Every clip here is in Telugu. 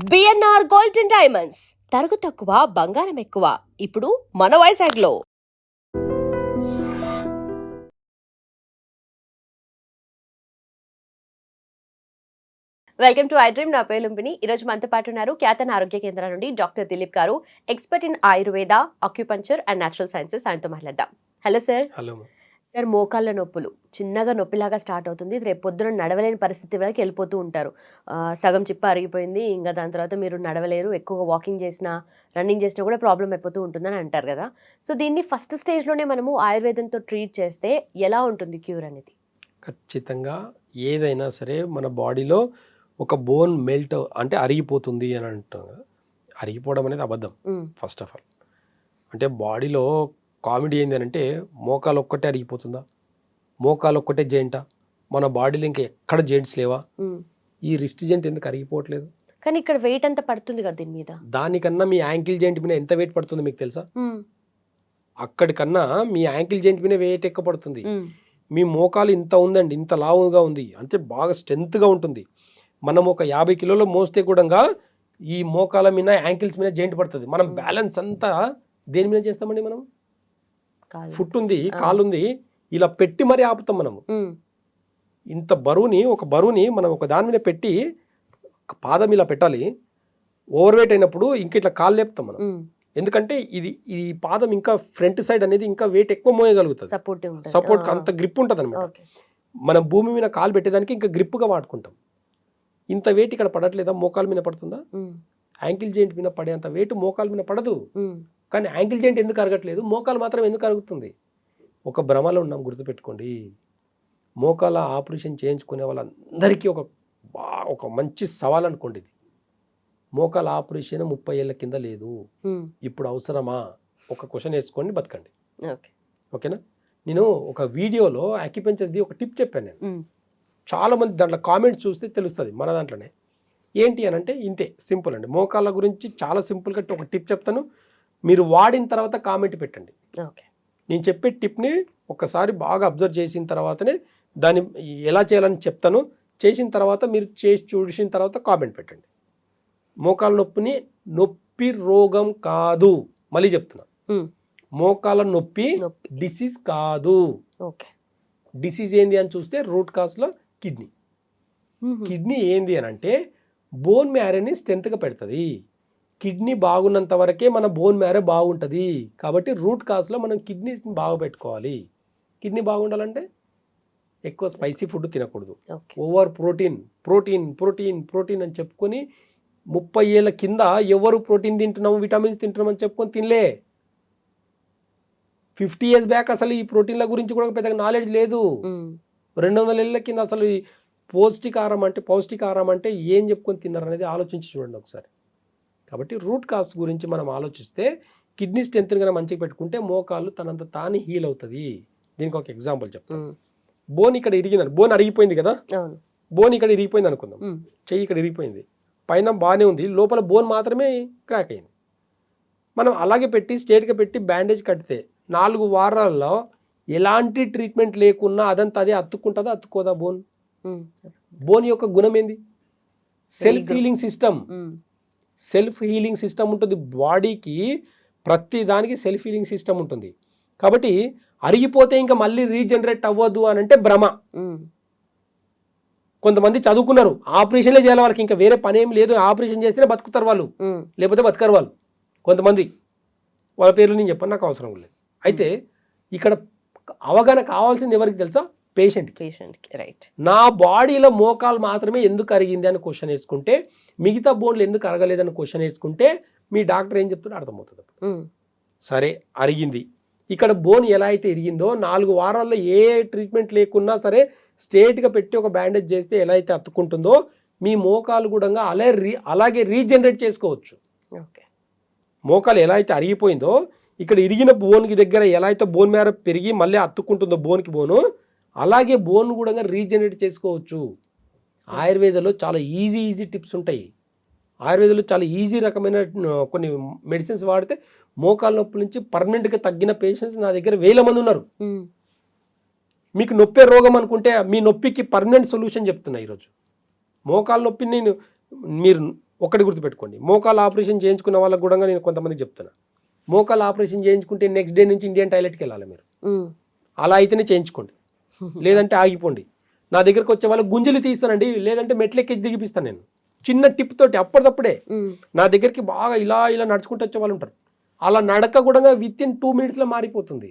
బిఎన్ఆర్ గోల్డ్ అండ్ డైమండ్స్ తరుగు తక్కువ బంగారం ఎక్కువ ఇప్పుడు మన వైజాగ్లో. Welcome to I dream. నా పేరు లుంబిని. ఈరోజు మనతో పాటు ఉన్నారు ఖ్యాతన ఆరోగ్య కేంద్రం నుండి డాక్టర్ దిలీప్ గారు, expert in Ayurveda, acupuncture and natural sciences. ఆయనతో మాట్లాడదాం. Hello sir. హలో సార్, మోకాళ్ళ నొప్పులు చిన్నగా నొప్పిలాగా స్టార్ట్ అవుతుంది, రేపు పొద్దున నడవలేని పరిస్థితి వరకు వెళ్ళిపోతూ ఉంటారు. సగం చిప్ప అరిగిపోయింది, ఇంకా దాని తర్వాత మీరు నడవలేరు, ఎక్కువగా వాకింగ్ చేసినా రన్నింగ్ చేసినా కూడా ప్రాబ్లం అయిపోతూ ఉంటుందని అంటారు కదా. సో దీన్ని ఫస్ట్ స్టేజ్లోనే మనము ఆయుర్వేదంతో ట్రీట్ చేస్తే ఎలా ఉంటుంది క్యూర్ అనేది? ఖచ్చితంగా ఏదైనా సరే మన బాడీలో ఒక బోన్ మెల్ట్ అంటే అరిగిపోతుంది అని అంటాం కదా. అరిగిపోవడం అనేది అబద్ధం. ఫస్ట్ ఆఫ్ ఆల్ అంటే బాడీలో కామెడీ ఏంది అని అంటే, మోకాలు ఒక్కటే అరిగిపోతుందా, మోకాలు ఒక్కటే జాయింటా, మన బాడీలో ఇంకా ఎక్కడ జాయింట్స్ లేవా, ఈ రిస్ట్ జాయింట్ ఎందుకు అరిగిపోవట్లేదు? కానీ ఇక్కడ వెయిట్ అంతా పడుతుంది కదా దీని మీద. దానికన్నా మీ యాంకిల్ జాయింట్ మీద ఎంత వెయిట్ పడుతుందో మీకు తెలుసా? అక్కడికన్నా మీ యాంకిల్ జాయింట్ మీద వెయిట్ ఎక్కువ పడుతుంది. మీ మోకాలు ఇంత ఉందండి, ఇంత లావుగా ఉంది అంటే బాగా స్ట్రెంత్గా ఉంటుంది. మనం ఒక 50 కిలోలు మోస్తే కూడా ఈ మోకాల మీద యాంకిల్స్ మీద జాయింట్ పడుతుంది. మనం బ్యాలెన్స్ అంతా దేని మీద చేస్తామండి? మనం ఫుట్ ఉంది, కాలు ఉంది, ఇలా పెట్టి మరీ ఆపుతాం. మనము ఇంత ఒక బరువుని మనం ఒక దాని మీద పెట్టి పాదం ఇలా పెట్టాలి. ఓవర్ వెయిట్ అయినప్పుడు ఇంక ఇట్లా కాలు లేపుతాం మనం. ఎందుకంటే ఈ పాదం ఇంకా ఫ్రంట్ సైడ్ అనేది ఇంకా వెయిట్ ఎక్కువ మోయగలుగుతుంది, సపోర్ట్ అంత గ్రిప్ ఉంటుంది అనమాట. మనం భూమి మీద కాలు పెట్టేదానికి ఇంకా గ్రిప్గా వాడుకుంటాం. ఇంత వెయిట్ ఇక్కడ పడట్లేదా? మోకాల మీద పడుతుందా? యాంకిల్ జాయింట్ మీద పడేంత వెయిట్ మోకాల మీద పడదు. కానీ యాంకిల్ జాయింట్ ఎందుకు అరగట్లేదు, మోకాలు మాత్రం ఎందుకు అరుగుతుంది? ఒక భ్రమలో ఉన్నాం, గుర్తుపెట్టుకోండి. మోకాల ఆపరేషన్ చేయించుకునే వాళ్ళందరికీ ఒక మంచి సవాల్ అనుకోండి ఇది. మోకాల ఆపరేషన్ 30 ఏళ్ళ కింద లేదు, ఇప్పుడు అవసరమా? ఒక క్వశ్చన్ వేసుకోండి, బతకండి. ఓకేనా? నేను ఒక వీడియోలో అక్యుపంచర్ది ఒక టిప్ చెప్పాను. నేను చాలా మంది దాంట్లో కామెంట్స్ చూస్తే తెలుస్తుంది మన దాంట్లోనే. ఏంటి అని అంటే ఇంతే సింపుల్ అండి. మోకాళ్ళ గురించి చాలా సింపుల్గా ఒక టిప్ చెప్తాను, మీరు వాడిన తర్వాత కామెంట్ పెట్టండి. నేను చెప్పే టిప్ని ఒకసారి బాగా అబ్జర్వ్ చేసిన తర్వాతనే దాన్ని ఎలా చేయాలని చెప్తాను. చేసిన తర్వాత మీరు చేసి చూసిన తర్వాత కామెంట్ పెట్టండి. మోకాళ్ళ నొప్పి రోగం కాదు, మళ్ళీ చెప్తున్నా, మోకాళ్ళ నొప్పి డిసీజ్ కాదు. డిసీజ్ ఏంది అని చూస్తే రూట్ కాజ్లో కిడ్నీ ఏంది అని అంటే బోన్ మ్యారోని స్ట్రెంత్గా పెడుతుంది. కిడ్నీ బాగున్నంత వరకే మన బోన్ మ్యారో బాగుంటుంది. కాబట్టి రూట్ కాజ్లో మనం కిడ్నీస్ని బాగా పెట్టుకోవాలి. కిడ్నీ బాగుండాలంటే ఎక్కువ స్పైసీ ఫుడ్ తినకూడదు. ఓవర్ ప్రోటీన్ అని చెప్పుకొని 30 ఏళ్ళ కింద ఎవరు ప్రోటీన్ తింటున్నాము, విటమిన్స్ తింటున్నామని చెప్పుకొని తినలే. 50 years బ్యాక్ అసలు ఈ ప్రోటీన్ల గురించి కూడా పెద్దగా నాలెడ్జ్ లేదు. 200 ఏళ్ళ కింద అసలు ఈ పౌష్టికాహారం అంటే ఏం చెప్పుకొని తిన్నారు అనేది ఆలోచించి చూడండి ఒకసారి. కాబట్టి రూట్ కాజ్ గురించి మనం ఆలోచిస్తే కిడ్నీ స్ట్రెంత్ కన్నా మంచిగా పెట్టుకుంటే మోకాళ్ళు తనంత తానే హీల్ అవుతుంది. దీనికి ఒక ఎగ్జాంపుల్ చెప్తాను. బోన్ ఇక్కడ ఇరిగింది, బోన్ అరిగిపోయింది కదా, బోన్ ఇక్కడ ఇరిగిపోయింది అనుకుందాం. చెయ్యి ఇక్కడ ఇరిగిపోయింది, పైన బాగానే ఉంది, లోపల బోన్ మాత్రమే క్రాక్ అయింది. మనం అలాగే పెట్టి స్ట్రేట్గా పెట్టి బ్యాండేజ్ కడితే 4 వారాల్లో ఎలాంటి ట్రీట్మెంట్ లేకున్నా అదంతా అదే అతుక్కుంటుందా, అతుక్కోదా? బోన్ యొక్క గుణం ఏంది? సెల్ఫ్ హీలింగ్ సిస్టమ్ ఉంటుంది బాడీకి. ప్రతి దానికి సెల్ఫ్ హీలింగ్ సిస్టమ్ ఉంటుంది. కాబట్టి అరిగిపోతే ఇంకా మళ్ళీ రీజనరేట్ అవ్వదు అని అంటే భ్రమ. కొంతమంది చదువుకున్నారు, ఆపరేషన్లే చేయాలి, వాళ్ళకి ఇంకా వేరే పని ఏం లేదు, ఆపరేషన్ చేస్తేనే బతుకుతారు వాళ్ళు, లేకపోతే బతకరు వాళ్ళు. కొంతమంది వాళ్ళ పేర్లు నేను చెప్పను, నాకు అవసరం లేదు. అయితే ఇక్కడ అవగాహన కావాల్సింది ఎవరికి తెలుసా? పేషెంట్కి. రైట్. నా బాడీలో మోకాలు మాత్రమే ఎందుకు అరిగింది అని క్వశ్చన్ వేసుకుంటే, మిగతా బోన్లు ఎందుకు అరగలేదని క్వశ్చన్ వేసుకుంటే మీ డాక్టర్ ఏం చెప్తుందో అర్థమవుతుంది. సరే, అరిగింది, ఇక్కడ బోన్ ఎలా అయితే ఇరిగిందో 4 వారాల్లో ఏ ట్రీట్మెంట్ లేకున్నా సరే స్ట్రేట్గా పెట్టి ఒక బ్యాండేజ్ చేస్తే ఎలా అయితే అతుక్కుంటుందో మీ మోకాలు కూడా అలాగే రీజనరేట్ చేసుకోవచ్చు. మోకాలు ఎలా అయితే అరిగిపోయిందో ఇక్కడ ఇరిగిన బోన్కి దగ్గర ఎలా అయితే బోన్ మ్యారో పెరిగి మళ్ళీ అతుక్కుంటుందో బోన్కి బోను, అలాగే బోన్ కూడా రీజనరేట్ చేసుకోవచ్చు. ఆయుర్వేదంలో చాలా ఈజీ టిప్స్ ఉంటాయి. ఆయుర్వేదంలో చాలా ఈజీ రకమైన కొన్ని మెడిసిన్స్ వాడితే మోకాల నొప్పి నుంచి పర్మనెంట్గా తగ్గిన పేషెంట్స్ నా దగ్గర 1000 మంది ఉన్నారు. మీకు నొప్పే రోగం అనుకుంటే మీ నొప్పికి పర్మనెంట్ సొల్యూషన్ చెప్తున్నా ఈరోజు. మోకాల నొప్పిని మీరు ఒకటి గుర్తుపెట్టుకోండి, మోకాలు ఆపరేషన్ చేయించుకున్న వాళ్ళకు కూడా నేను కొంతమందికి చెప్తున్నా, మోకాలు ఆపరేషన్ చేయించుకుంటే నెక్స్ట్ డే నుంచి ఇండియన్ టాయిలెట్కి వెళ్ళాలి మీరు. అలా అయితేనే చేయించుకోండి, లేదంటే ఆగిపోండి. నా దగ్గరకు వచ్చే వాళ్ళకి గుంజలు తీస్తానండి, లేదంటే మెట్లెక్కి దిగిపిస్తాను నేను చిన్న టిప్ తోటి. అప్పటికప్పుడే నా దగ్గరికి బాగా ఇలా ఇలా నడుచుకుంటూ వచ్చే వాళ్ళు ఉంటారు. అలా నడక కూడా విత్ ఇన్ 2 minutesలో మారిపోతుంది.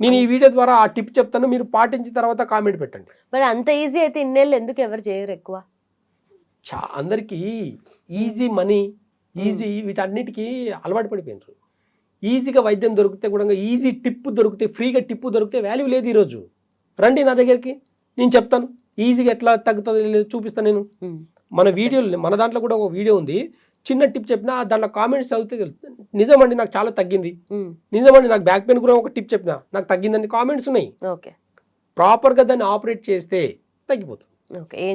నేను ఈ వీడియో ద్వారా ఆ టిప్ చెప్తాను, మీరు పాటించిన తర్వాత కామెంట్ పెట్టండి. మరి అంత ఈజీ అయితే ఇన్నేళ్ళు ఎందుకు ఎవరు చేయరు ఎక్కువ? అందరికీ ఈజీ మనీ, ఈజీ వీటన్నిటికీ అలవాటు పడిపోయినారు. ఈజీగా వైద్యం దొరికితే కూడా, ఈజీ టిప్ దొరికితే, ఫ్రీగా టిప్ దొరికితే వాల్యూ లేదు ఈరోజు. రండి నా దగ్గరికి, నేను చెప్తాను ఈజీగా ఎట్లా తగ్గుతుంది లేదు చూపిస్తాను నేను. మన వీడియోలు, మన దాంట్లో కూడా ఒక వీడియో ఉంది, చిన్న టిప్ చెప్పినా దాంట్లో కామెంట్స్ చదివితే నిజమండి నాకు చాలా తగ్గింది, నిజమండి నాకు బ్యాక్ పెయిన్ కూడా ఒక టిప్ చెప్పినా నాకు తగ్గిందని కామెంట్స్ ఉన్నాయి. ప్రాపర్గా దాన్ని ఆపరేట్ చేస్తే తగ్గిపోతుంది.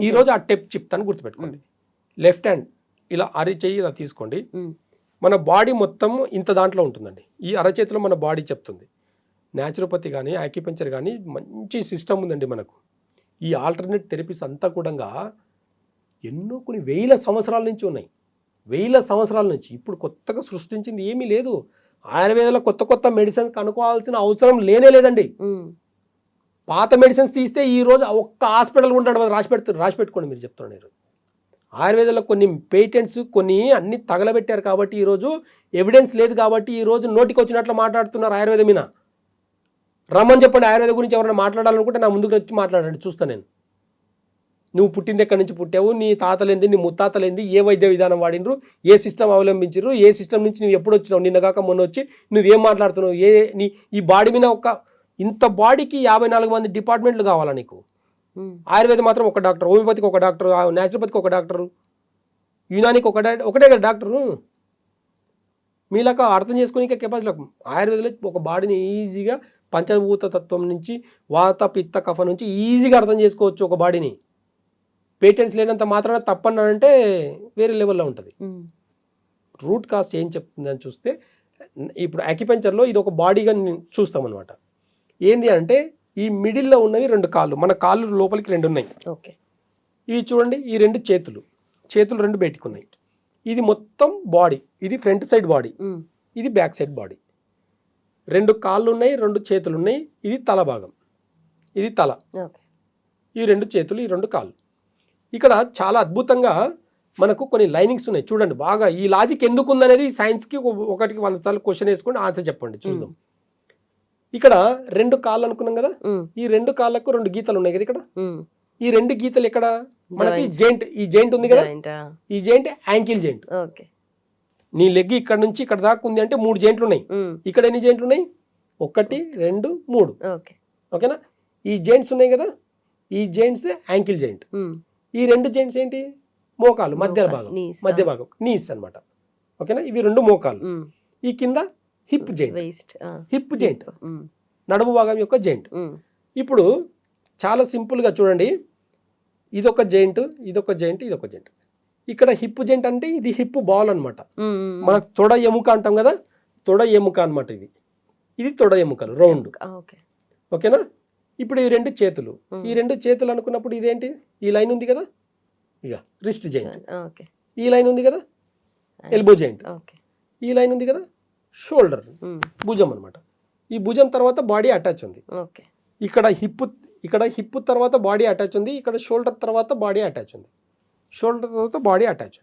ఈరోజు ఆ టిప్ చెప్తాను, గుర్తుపెట్టుకోండి. లెఫ్ట్ హ్యాండ్ ఇలా అరిచేయి ఇలా తీసుకోండి. మన బాడీ మొత్తం ఇంత దాంట్లో ఉంటుందండి. ఈ అరచేతిలో మన బాడీ చెప్తుంది. న్యాచురోపతి కానీ యాక్యుపంక్చర్ కానీ మంచి సిస్టమ్ ఉందండి మనకు. ఈ ఆల్టర్నేట్ థెరపీస్ అంతా కూడా ఎన్నో కొన్ని వేల సంవత్సరాల నుంచి ఉన్నాయి, వేల సంవత్సరాల నుంచి. ఇప్పుడు కొత్తగా సృష్టించింది ఏమీ లేదు. ఆయుర్వేదంలో కొత్త కొత్త మెడిసిన్స్ కనుక్కోవాల్సిన అవసరం లేనే లేదండి. పాత మెడిసిన్స్ తీస్తే ఈ రోజు ఒక్క హాస్పిటల్ ఉంటాడు రాసి పెట్టుకోండి మీరు చెప్తున్నారు. ఆయుర్వేదంలో కొన్ని పేటెంట్స్ కొన్ని అన్ని తగలబెట్టారు కాబట్టి ఈరోజు ఎవిడెన్స్ లేదు కాబట్టి ఈరోజు నోటికి వచ్చినట్లు మాట్లాడుతున్నారు ఆయుర్వేదం మీద. రమ్మని చెప్పండి, ఆయుర్వేదం గురించి ఎవరైనా మాట్లాడాలనుకుంటే నా ముందుకు వచ్చి మాట్లాడండి, చూస్తాను నేను. నువ్వు పుట్టింది ఎక్కడి నుంచి పుట్టావు, నీ తాతలేంది, నీ ముత్తాతలేంది, ఏ వైద్య విధానం వాడినరు, ఏ సిస్టమ్ అవలంబించరు, ఏ సిస్టమ్ నుంచి నువ్వు ఎప్పుడు వచ్చినావు, నిన్న కాక మొన్న వచ్చి నువ్వేం మాట్లాడుతున్నావు, ఈ బాడీ మీద ఇంత బాడీకి 54 మంది డిపార్ట్మెంట్లు కావాలా నీకు? ఆయుర్వేదం మాత్రం ఒక డాక్టర్, హోమియోపతికి ఒక డాక్టర్, న్యాచురోపతికి ఒక డాక్టరు, యునానికి ఒకటే కదా డాక్టరు. మీలాగా అర్థం చేసుకునే కెపాసిటీ. ఆయుర్వేదంలో ఒక బాడీని ఈజీగా పంచభూత తత్వం నుంచి, వాత పిత్త కఫ నుంచి ఈజీగా అర్థం చేసుకోవచ్చు ఒక బాడీని. పేటెంట్స్ లేనంత మాత్రాన తప్పన్నానంటే వేరే లెవెల్లో ఉంటుంది. రూట్ కాజ్ ఏం చెప్తుందని చూస్తే, ఇప్పుడు యాక్యుపంక్చర్లో ఇది ఒక బాడీగా చూస్తాం అనమాట. ఏంది అంటే ఈ మిడిల్లో ఉన్నవి 2 కాళ్ళు, మన కాళ్ళు లోపలికి 2 ఉన్నాయి. ఇవి చూడండి, ఈ 2 చేతులు 2 బయటికి ఉన్నాయి. ఇది మొత్తం బాడీ, ఇది ఫ్రంట్ సైడ్ బాడీ, ఇది బ్యాక్ సైడ్ బాడీ. 2 కాళ్ళు ఉన్నాయి, 2 చేతులు ఉన్నాయి. ఇది తల భాగం, ఇది తల, ఈ 2 చేతులు, ఈ 2 కాళ్ళు. ఇక్కడ చాలా అద్భుతంగా మనకు కొన్ని లైనింగ్స్ ఉన్నాయి చూడండి. బాగా ఈ లాజిక్ ఎందుకు ఉందనేది సైన్స్కి ఒకటికి 100 సార్లు క్వశ్చన్ వేసుకొని ఆన్సర్ చెప్పండి, చూద్దాం. ఇక్కడ 2 కాళ్ళు అనుకున్నాం కదా, ఈ 2 కాళ్ళకు 2 గీతలు ఉన్నాయి కదా. ఇక్కడ ఈ 2 గీతలు ఎక్కడ మనకి జెయింట్, ఈ జెయింట్ ఉంది కదా, ఈ జెయింట్ యాంకిల్ జెయింట్. నీ లెగ్ ఇక్కడ నుంచి ఇక్కడ దాకా ఉంది అంటే 3 జెయింట్లు ఉన్నాయి. ఇక్కడ ఎన్ని జెయింట్లు ఉన్నాయి? 1 2 3. ఓకేనా? ఈ జెయింట్స్ ఉన్నాయి కదా, ఈ జెయింట్స్ యాంకిల్ జెయింట్. ఈ 2 జెయింట్స్ ఏంటి? మోకాలు మధ్య భాగం నీస్ అన్నమాట. ఓకేనా? ఇవి 2 మోకాలు. ఈ కింద హిప్ జెయింట్, నడుము భాగం యొక్క జెయింట్. ఇప్పుడు చాలా సింపుల్గా చూడండి, ఇదొక జెయింట్, ఇదొక జెయింట్, ఇదొక జెయింట్. ఇక్కడ హిప్ జెయింట్ అంటే ఇది హిప్ బాల్ అనమాట. మన తొడ ఎముక అంటాం కదా, తొడ ఎముక అనమాట. ఇది తొడ ఎముకలు రౌండ్. ఓకేనా? ఇప్పుడు ఈ 2 చేతులు, ఈ 2 చేతులు అనుకున్నప్పుడు ఇదేంటి? ఈ లైన్ ఉంది కదా, ఇక రిస్ట్ జెయింట్. ఈ లైన్ ఉంది కదా, ఎల్బో జెయింట్. ఈ లైన్ ఉంది కదా, షోల్డర్, భుజం అనమాట. ఈ భుజం తర్వాత బాడీ అటాచ్ ఉంది. ఇక్కడ హిప్ తర్వాత బాడీ అటాచ్ ఉంది, ఇక్కడ షోల్డర్ తర్వాత బాడీ అటాచ్ ఉంది, షోల్డర్ తర్వాత బాడీ అటాచ్.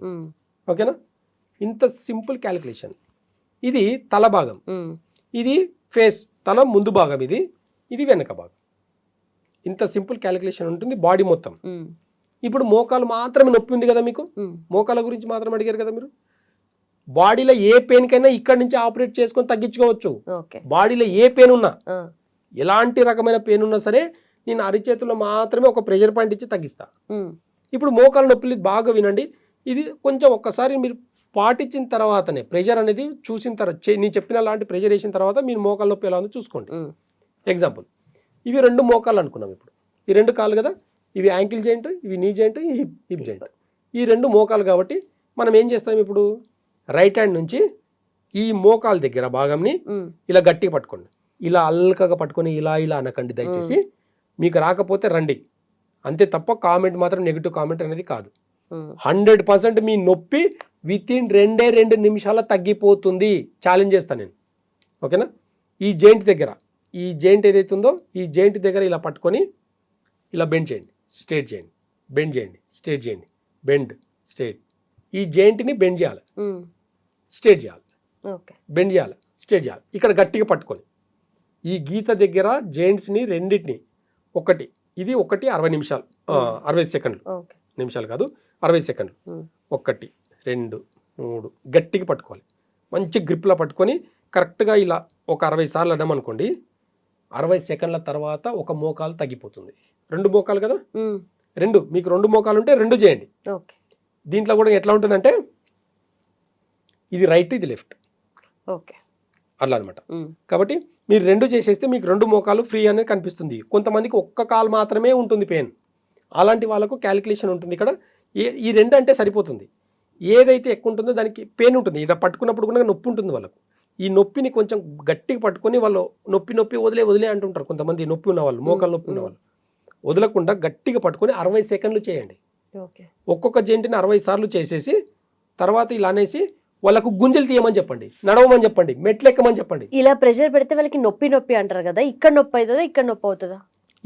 ఓకేనా? ఇంత సింపుల్ క్యాలిక్యులేషన్. ఇది తల భాగం, ఇది ఫేస్, తల ముందు భాగం, ఇది వెనక భాగం. ఇంత సింపుల్ క్యాలిక్యులేషన్ ఉంటుంది బాడీ మొత్తం. ఇప్పుడు మోకాలు మాత్రమే నొప్పి ఉంది కదా మీకు, మోకాల గురించి మాత్రం అడిగారు కదా మీరు. బాడీలో ఏ పెయిన్ కైనా ఇక్కడ నుంచి ఆపరేట్ చేసుకొని తగ్గించుకోవచ్చు. బాడీలో ఏ పెయిన్ ఉన్నా, ఎలాంటి రకమైన పెయిన్ ఉన్నా సరే నేను అరిచేతుల్లో మాత్రమే ఒక ప్రెషర్ పాయింట్ ఇచ్చి తగ్గిస్తా. ఇప్పుడు మోకాల నొప్పులు బాగా వినండి. ఇది కొంచెం ఒక్కసారి మీరు పాటించిన తర్వాతనే ప్రెషర్ అనేది చూసిన తర్వాత, నేను చెప్పిన లాంటి ప్రెషర్ వేసిన తర్వాత మీరు మోకాల నొప్పి ఎలా ఉందో చూసుకోండి. ఎగ్జాంపుల్, ఇవి 2 మోకాళ్ళు అనుకున్నాం. ఇప్పుడు ఈ 2 కాళ్ళు కదా, ఇవి యాంకిల్ జాయింట్, ఇవి నీ జాయింట్, హిప్ జాయింట్. ఈ 2 మోకాలు కాబట్టి మనం ఏం చేస్తాం, ఇప్పుడు రైట్ హ్యాండ్ నుంచి ఈ మోకాలు దగ్గర భాగంని ఇలా గట్టిగా పట్టుకోండి. ఇలా అల్కగా పట్టుకొని ఇలా అనకండి దయచేసి. మీకు రాకపోతే రండి అంతే తప్ప కామెంట్ మాత్రం నెగిటివ్ కామెంట్ అనేది కాదు. 100% మీ నొప్పి వితిన్ 2 నిమిషాల తగ్గిపోతుంది. ఛాలెంజ్ చేస్తాను నేను, ఓకేనా? ఈ జాయింట్ దగ్గర, ఈ జాయింట్ ఏదైతే ఉందో ఈ జాయింట్ దగ్గర ఇలా పట్టుకొని ఇలా బెండ్ చేయండి, స్ట్రేట్ చేయండి, బెండ్ చేయండి, స్ట్రేట్ చేయండి, బెండ్, స్ట్రేట్. ఈ జాయింట్ని బెండ్ చేయాలి, స్ట్రేట్ చేయాలి, బెండ్ చేయాలి, స్ట్రేట్ చేయాలి. ఇక్కడ గట్టిగా పట్టుకొని ఈ గీత దగ్గర జాయింట్స్ని రెండింటిని ఒకటి, ఇది ఒకటి 60 నిమిషాలు, 60 సెకండ్లు, నిమిషాలు కాదు 60 సెకండ్లు, 1 2 3 గట్టిగా పట్టుకోవాలి. మంచి గ్రిప్లా పట్టుకొని కరెక్ట్గా ఇలా ఒక 60 సార్లు అన్నామనుకోండి, 60 సెకండ్ల తర్వాత ఒక మోకాలు తగ్గిపోతుంది. 2 మోకాలు కదా, మీకు 2 మోకాలు ఉంటే 2 చేయండి. దీంట్లో కూడా ఎట్లా ఉంటుందంటే ఇది రైట్, ఇది లెఫ్ట్, అట్లా అనమాట. కాబట్టి మీరు 2 చేసేస్తే మీకు 2 మోకాలు ఫ్రీ అనేది కనిపిస్తుంది. కొంతమందికి ఒక్క కాలు మాత్రమే ఉంటుంది పెయిన్, అలాంటి వాళ్ళకు క్యాలిక్యులేషన్ ఉంటుంది. ఇక్కడ ఈ 2 అంటే సరిపోతుంది. ఏదైతే ఎక్కువ ఉంటుందో దానికి పెయిన్ ఉంటుంది, ఇలా పట్టుకున్నప్పుడు కూడా నొప్పి ఉంటుంది వాళ్ళకు. ఈ నొప్పిని కొంచెం గట్టిగా పట్టుకొని వాళ్ళు నొప్పి వదిలే అంటుంటారు కొంతమంది. నొప్పి ఉన్న వాళ్ళు, మోకాలు నొప్పి ఉన్న వాళ్ళు వదలకుండా గట్టిగా పట్టుకొని 60 సెకండ్లు చేయండి. ఒక్కొక్క జెంట్ని 60 సార్లు చేసేసి తర్వాత ఇలా అనేసి వాళ్ళకు గుంజలు తీయమని చెప్పండి, నడవమని చెప్పండి, మెట్లు ఎక్కమని చెప్పండి. ఇలా ప్రెషర్ పెడితే వాళ్ళకి నొప్పి అంటారు కదా, ఇక్కడ నొప్పి అవుతుందా, ఇక్కడ నొప్పి అవుతుందా?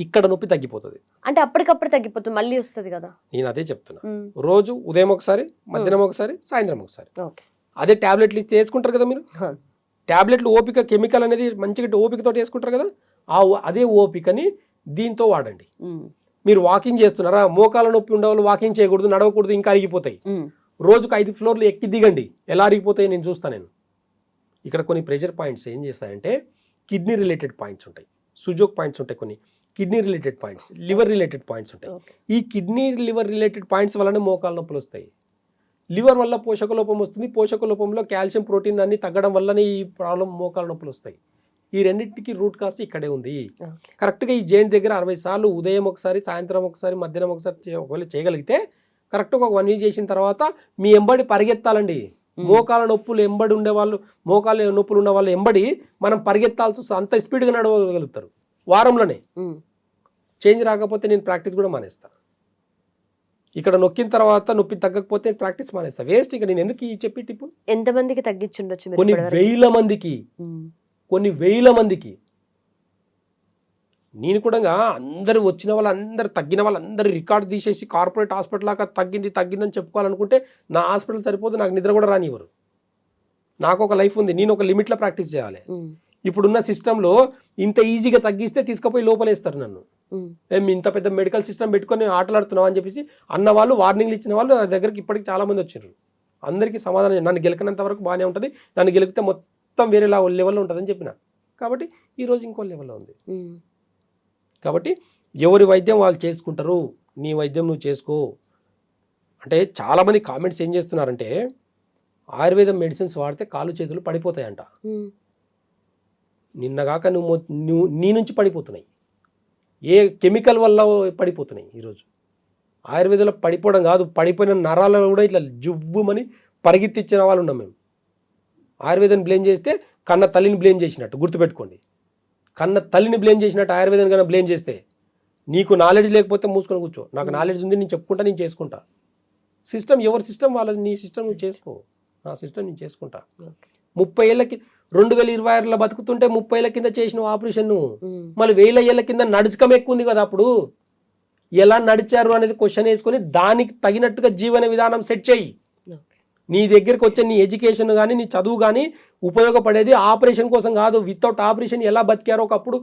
ఇక్కడ నొప్పి తగ్గిపోతుంది, అంటే అప్పటికప్పుడు తగ్గిపోతుంది, మళ్ళీ వస్తుంది కదా. నేను అదే చెప్తున్నా. రోజు ఉదయం ఒకసారి, మధ్యాహ్నం ఒకసారి, సాయంత్రం ఒకసారి. అదే టాబ్లెట్లు ఇస్తే వేసుకుంటారు కదా మీరు. టాబ్లెట్లు ఓపిక, కెమికల్ అనేది మంచిగా ఓపికతో వేసుకుంటారు కదా, అదే ఓపికని దీంతో వాడండి. మీరు వాకింగ్ చేస్తున్నారా, మోకాల నొప్పి ఉండేవాళ్ళు వాకింగ్ చేయకూడదు, నడవకూడదు, ఇంకా అరిగిపోతాయి. రోజుకు 5 ఫ్లోర్లు ఎక్కి దిగండి, ఎలా అరిగిపోతాయి నేను చూస్తాను. నేను ఇక్కడ కొన్ని ప్రెషర్ పాయింట్స్ ఏం చేస్తాయంటే కిడ్నీ రిలేటెడ్ పాయింట్స్ ఉంటాయి, సుజోక్ పాయింట్స్ ఉంటాయి, కొన్ని kidney related points, liver related points ఉంటాయి. ఈ కిడ్నీ లివర్ రిలేటెడ్ పాయింట్స్ వల్లనే మోకాల నొప్పులు వస్తాయి. లివర్ వల్ల పోషక లోపం వస్తుంది, పోషక లోపంలో కాల్షియం, ప్రోటీన్ అన్ని తగ్గడం వల్లనే ఈ ప్రాబ్లం మోకాల నొప్పులు వస్తాయి. ఈ రెండింటికి రూట్ కాస్ ఇక్కడే ఉంది. కరెక్ట్గా ఈ జాయింట్ దగ్గర 60 సార్లు ఉదయం ఒకసారి, సాయంత్రం ఒకసారి, మధ్యాహ్నం ఒకసారి ఒకవేళ చేయగలిగితే కరెక్ట్గా ఒక 1 వీక్ చేసిన తర్వాత మీ ఎంబడి పరిగెత్తాలండి. మోకాల నొప్పులు ఎంబడి ఉండేవాళ్ళు, మోకాల నొప్పులు ఉన్న వాళ్ళు ఎంబడి మనం పరిగెత్తాల్సి అంత స్పీడ్గా నడవగలుగుతారు వారంలోనే. చేంజ్ రాకపోతే నేను ప్రాక్టీస్ కూడా మానేస్తాను. ఇక్కడ నొక్కిన తర్వాత నొప్పి తగ్గకపోతే ప్రాక్టీస్ మానేస్తా, వేస్ట్. ఇక నేను ఎందుకు చెప్పి టిప్పు. ఎంతమందికి తగ్గించుండొచ్చు? కొన్ని వేల మందికి. నేను కూడా అందరు వచ్చిన వాళ్ళందరూ, తగ్గిన వాళ్ళందరూ రికార్డు తీసేసి కార్పొరేట్ హాస్పిటల్ లాగా తగ్గిందని చెప్పుకోవాలనుకుంటే నా హాస్పిటల్ సరిపోదు, నాకు నిద్ర కూడా రానివ్వరు. నాకు ఒక లైఫ్ ఉంది, నేను ఒక లిమిట్లో ప్రాక్టీస్ చేయాలి. ఇప్పుడున్న సిస్టంలో ఇంత ఈజీగా తగ్గిస్తే తీసుకుపోయి లోపలేస్తారు నన్ను. ఇంత పెద్ద మెడికల్ సిస్టమ్ పెట్టుకొని ఆటలాడుతున్నావు అని చెప్పేసి అన్న వాళ్ళు, వార్నింగ్లు ఇచ్చిన వాళ్ళు నా దగ్గరికి ఇప్పటికి చాలా మంది వచ్చారు. అందరికీ సమాధానం, నన్ను గెలకనంత వరకు బాగానే ఉంటుంది, నన్ను గెలికితే మొత్తం వేరేలా లెవెల్లో ఉంటుందని చెప్పిన. కాబట్టి ఈరోజు ఇంకో లెవెల్లో ఉంది. కాబట్టి ఎవరి వైద్యం వాళ్ళు చేసుకుంటారు, నీ వైద్యం నువ్వు చేసుకో. అంటే చాలామంది కామెంట్స్ ఏం చేస్తున్నారంటే ఆయుర్వేదం మెడిసిన్స్ వాడితే కాళ్ళు చేతులు పడిపోతాయంట. నిన్నగాక నువ్వు నీ నుంచి పడిపోతున్నాయి, ఏ కెమికల్ వల్ల పడిపోతున్నాయి. ఈరోజు ఆయుర్వేదంలో పడిపోవడం కాదు, పడిపోయిన నరాలు కూడా ఇట్లా జుబ్బుమని పరిగెత్తిచ్చిన వాళ్ళు ఉన్నాం మేము. ఆయుర్వేదాన్ని బ్లేమ్ చేస్తే కన్న తల్లిని బ్లేమ్ చేసినట్టు గుర్తుపెట్టుకోండి. కన్న తల్లిని బ్లేమ్ చేసినట్టు ఆయుర్వేదం కన్నా బ్లేమ్ చేస్తే నీకు నాలెడ్జ్ లేకపోతే మూసుకొని కూర్చో. నాకు నాలెడ్జ్ ఉంది, నేను చెప్పుకుంటా, నేను చేసుకుంటా. సిస్టమ్ ఎవరి సిస్టమ్ వాళ్ళది, నీ సిస్టమ్ నువ్వు చేసుకో, నా సిస్టమ్ నేను చేసుకుంటా. 30 ఏళ్ళకి 2026లో బతుకుతుంటే 30 ఏళ్ళ కింద చేసిన ఆపరేషన్ నువ్వు మళ్ళీ 1000 ఏళ్ళ కింద నడుచుకం ఎక్కువ ఉంది కదా. అప్పుడు ఎలా నడిచారు అనేది క్వశ్చన్ వేసుకొని దానికి తగినట్టుగా జీవన విధానం సెట్ చేయి. నీ దగ్గరికి వచ్చే నీ ఎడ్యుకేషన్ కానీ, నీ చదువు కానీ ఉపయోగపడేది ఆపరేషన్ కోసం కాదు. వితౌట్ ఆపరేషన్ ఎలా బతికారో, ఒకప్పుడు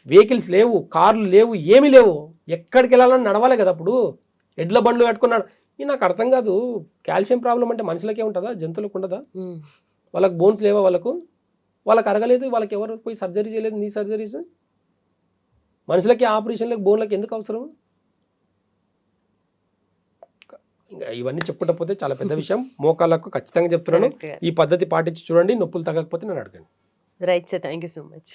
వెహికల్స్ లేవు, కార్లు లేవు, ఏమీ లేవు, ఎక్కడికి వెళ్ళాలని నడవాలి కదా. అప్పుడు ఎడ్ల బండ్లు కట్టుకున్నాడు. నాకు అర్థం కాదు, కాల్షియం ప్రాబ్లం అంటే మనుషులకే ఉంటుందా, జంతువులకు ఉండదా? వాళ్ళకి బోన్స్ లేవా? వాళ్ళకి అరగలేదు, వాళ్ళకి ఎవరు పోయి సర్జరీ చేయలేదు? నీ సర్జరీస్ మనుషులకి ఆపరేషన్లకు, బోన్లకు ఎందుకు అవసరం? ఇంకా ఇవన్నీ చెప్పుకుంటా పోతే చాలా పెద్ద విషయం. మోకాళ్ళకు ఖచ్చితంగా చెప్తున్నాను, ఈ పద్ధతి పాటించి చూడండి, నొప్పులు తగ్గకపోతే నన్ను అడగండి. Right sir, thank you so much.